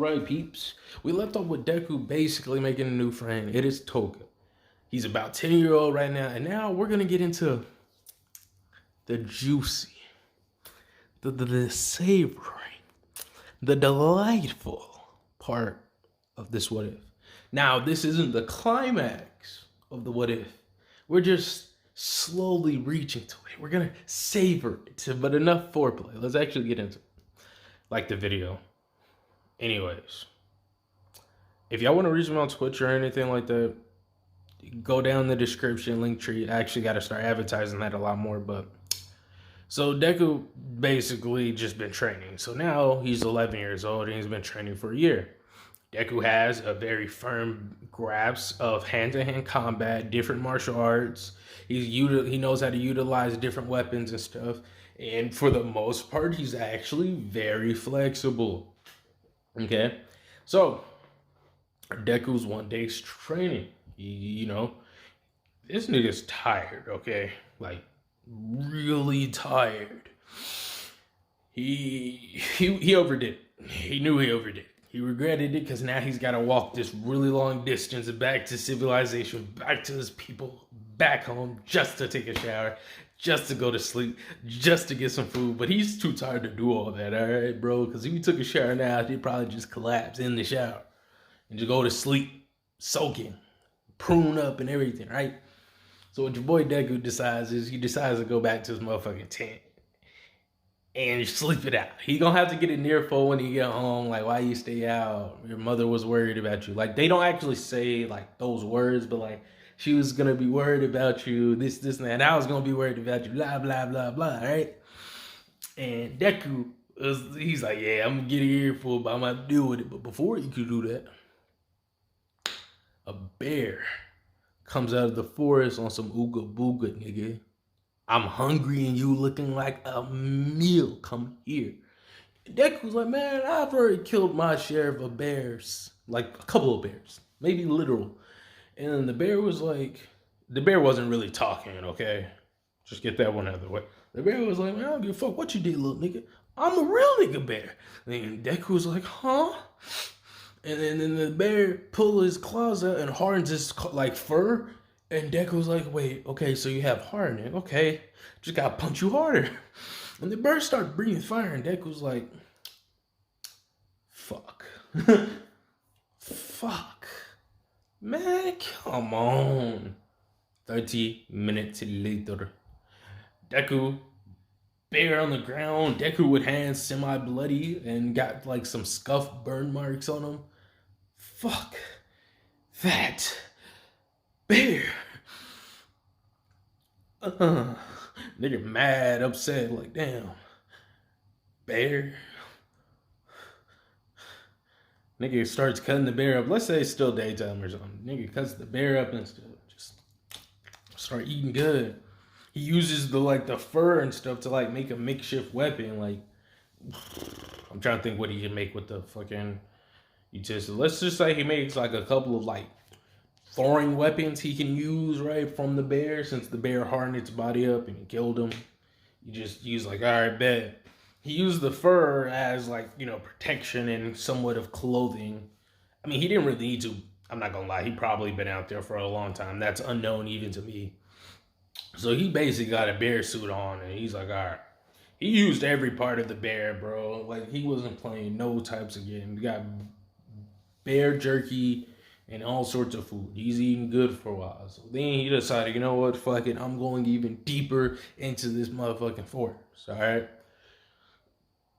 Alright, peeps. We left off with Deku basically making a new friend. It is Toga. He's about 10-year-old right now, and now we're gonna get into the juicy, the savory, the delightful part of this what if. Now, this isn't the climax of the what if. We're just slowly reaching to it. We're gonna savor it, but enough foreplay. Let's actually get into it. Like the video. Anyways, if y'all want to reach me on Twitch or anything like that, go down in the description, link tree. I actually got to start advertising that a lot more. But so Deku basically just been training. So now he's 11 years old and he's been training for a year. Deku has a very firm grasp of hand-to-hand combat, different martial arts. He knows how to utilize different weapons and stuff. And for the most part, he's actually very flexible. Okay, so Deku's one day's training. This nigga's tired. Okay, like really tired. He overdid it. He knew he overdid it. He regretted it because now he's got to walk this really long distance back to civilization, back to his people, back home just to take a shower, just to go to sleep, just to get some food. But he's too tired to do all that, all right, bro? Because if he took a shower now, he'd probably just collapse in the shower and just go to sleep, soaking, prune up and everything, right? So what your boy Deku decides is he decides to go back to his motherfucking tent and sleep it out. He gonna have to get it near full when he get home. Like, why you stay out? Your mother was worried about you. Like, they don't actually say like those words, but like, she was gonna be worried about you, this, and that. And I was gonna be worried about you, blah, blah, blah, blah, right? And Deku, he's like, yeah, I'm gonna get an earful, but I'm gonna have to deal with it. But before you could do that, a bear comes out of the forest on some ooga booga, nigga. I'm hungry and you looking like a meal. Come here. Deku's like, man, I've already killed my share of bears. Like a couple of bears. Maybe literal. And the bear was like, the bear wasn't really talking, okay? Just get that one out of the way. The bear was like, man, I don't give a fuck what you did, little nigga. I'm a real nigga bear. And Deku was like, huh? And then the bear pulled his claws out and hardens his like fur. And Deku was like, wait, okay, so you have hardening. Okay, just gotta punch you harder. And the bird started breathing fire, and Deku was like, fuck. Fuck. Man, come on. 30 minutes later. Deku, bear on the ground. Deku with hands semi-bloody and got like some scuffed burn marks on him. Fuck that bear. Nigga mad, upset, like, damn. Bear. Nigga starts cutting the bear up. Let's say it's still daytime or something. Nigga cuts the bear up and stuff. Just start eating good. He uses the fur and stuff to like make a makeshift weapon. Like, I'm trying to think what he can make with the fucking utensil. Let's just say he makes like a couple of like throwing weapons he can use, right, from the bear, since the bear hardened its body up and killed him. You just use like, all right, bet. He used the fur as like, protection and somewhat of clothing. I mean, he didn't really need to. I'm not gonna lie. He probably been out there for a long time. That's unknown even to me. So he basically got a bear suit on and he's like, all right. He used every part of the bear, bro. Like, he wasn't playing no types of games. He got bear jerky and all sorts of food. He's eating good for a while. So then he decided, you know what, fuck it, I'm going even deeper into this motherfucking forest, all right?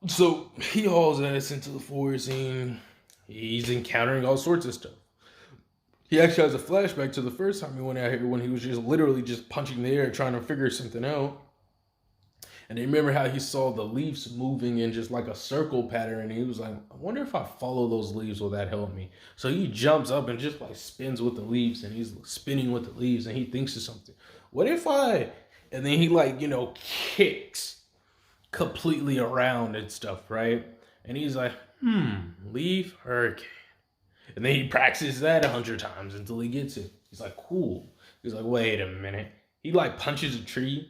So he hauls ass into the forest and he's encountering all sorts of stuff. He actually has a flashback to the first time he went out here when he was just literally just punching the air trying to figure something out. And they remember how he saw the leaves moving in just like a circle pattern. And he was like, I wonder if I follow those leaves, will that help me? So he jumps up and just like spins with the leaves. And he's spinning with the leaves and he thinks of something. What if I... And then he like, kicks completely around and stuff, right? And he's like, leaf hurricane. And then he practices that 100 times until he gets it. He's like, cool. He's like, wait a minute. He like punches a tree.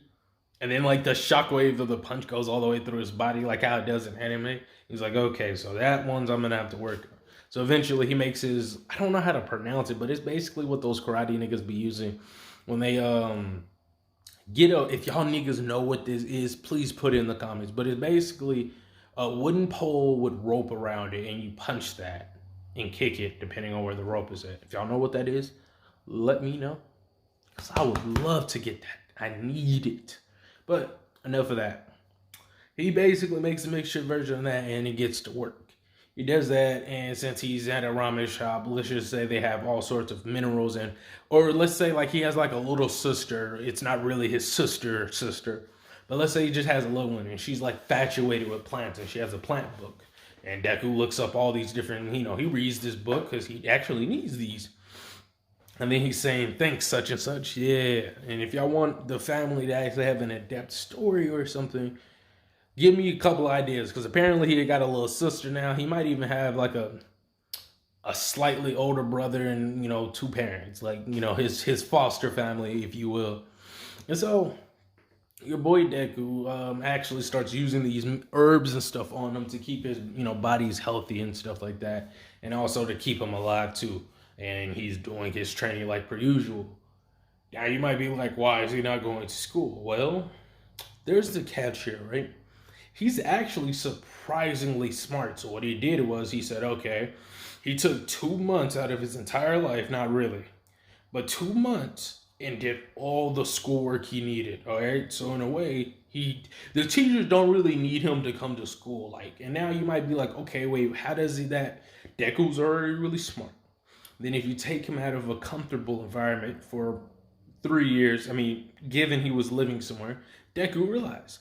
And then like the shockwave of the punch goes all the way through his body, like how it does in anime. He's like, okay, so that one's I'm gonna have to work on. So eventually he makes his, I don't know how to pronounce it, but it's basically what those karate niggas be using when they get a, if y'all niggas know what this is, please put it in the comments. But it's basically a wooden pole with rope around it, and you punch that and kick it depending on where the rope is at. If y'all know what that is, let me know, because I would love to get that. I need it. But enough of that. He basically makes a mixture version of that, and it gets to work. He does that, and since he's at a ramen shop, let's just say they have all sorts of minerals, and or let's say like he has like a little sister. It's not really his sister, but let's say he just has a little one, and she's like infatuated with plants, and she has a plant book. And Deku looks up all these different, he reads this book because he actually needs these. And then he's saying, thanks, such and such. Yeah. And if y'all want the family to actually have an in-depth story or something, give me a couple ideas, because apparently he got a little sister now. He might even have like a slightly older brother and, two parents, like, his foster family, if you will. And so your boy Deku actually starts using these herbs and stuff on him to keep his, bodies healthy and stuff like that. And also to keep him alive too. And he's doing his training like per usual. Now you might be like, why is he not going to school? Well, there's the catch here, right? He's actually surprisingly smart. So what he did was he said, okay, he took 2 months out of his entire life, not really, but 2 months, and did all the schoolwork he needed. All right. So in a way, the teachers don't really need him to come to school. Like, and now you might be like, okay, wait, how does he that? Deku's already really smart. Then if you take him out of a comfortable environment for 3 years, given he was living somewhere, Deku realized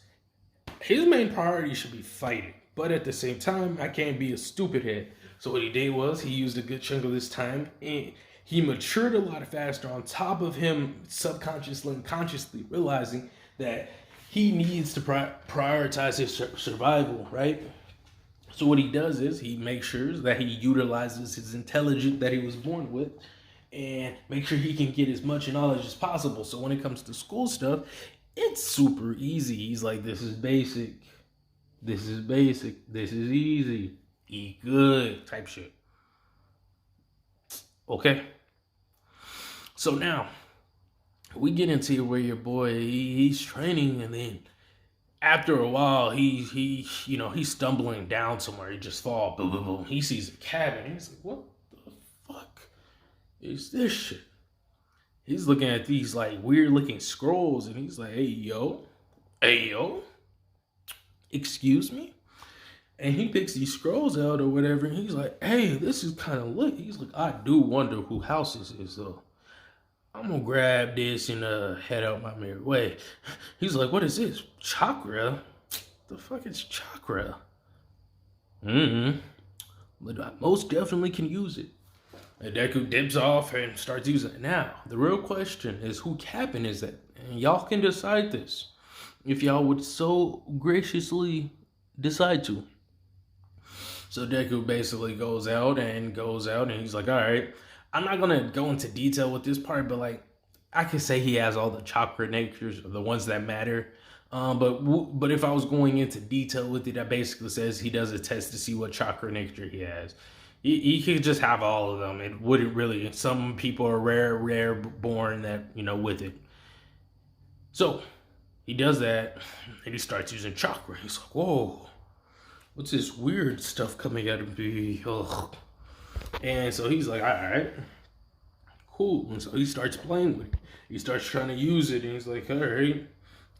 his main priority should be fighting. But at the same time, I can't be a stupid head. So what he did was he used a good chunk of this time, and he matured a lot faster, on top of him subconsciously and consciously realizing that he needs to prioritize his survival, right? So what he does is he makes sure that he utilizes his intelligence that he was born with, and make sure he can get as much knowledge as possible. So when it comes to school stuff, it's super easy. He's like, this is basic. This is basic. This is easy. Eat good type shit. Okay. So now we get into where your boy, he's training, and then after a while, he's stumbling down somewhere. He just falls. Boom, boom, boom. He sees a cabin. He's like, what the fuck is this shit? He's looking at these like weird looking scrolls, and he's like, hey yo, excuse me? And he picks these scrolls out or whatever, and he's like, hey, this is kind of lit. He's like, I do wonder who house this is, though. I'm gonna grab this and head out my merry way. He's like, what is this? Chakra? The fuck is chakra? But I most definitely can use it. And Deku dips off and starts using it. Now, the real question is, who cabin is that? And y'all can decide this, if y'all would so graciously decide to. So Deku basically goes out and he's like, all right, I'm not going to go into detail with this part, but like, I can say he has all the chakra natures, the ones that matter. But if I was going into detail with it, that basically says he does a test to see what chakra nature he has. He could just have all of them. It wouldn't really. Some people are rare born that, with it. So he does that, and he starts using chakra. He's like, whoa, what's this weird stuff coming out of me? Ugh. And so he's like, all right, cool. And so he starts playing with it. He starts trying to use it, and he's like, all right.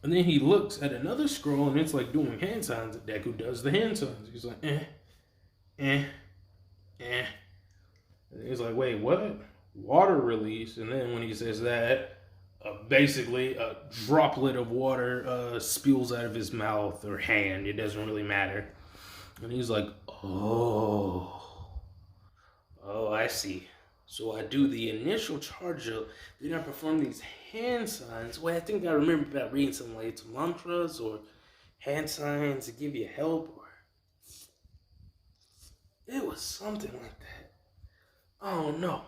And then he looks at another scroll, and it's like doing hand signs. Deku does the hand signs. He's like, And he's like, wait, what? Water release. And then when he says that, basically a droplet of water spills out of his mouth or hand. It doesn't really matter. And he's like, oh, I see. So I do the initial charge up, then I perform these hand signs. Well, I think I remember about reading some like some mantras or hand signs to give you help. Or it was something like that. I don't know.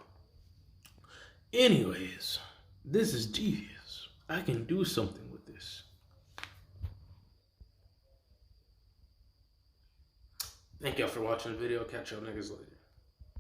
Anyways, this is devious. I can do something with this. Thank y'all for watching the video. Catch y'all niggas later.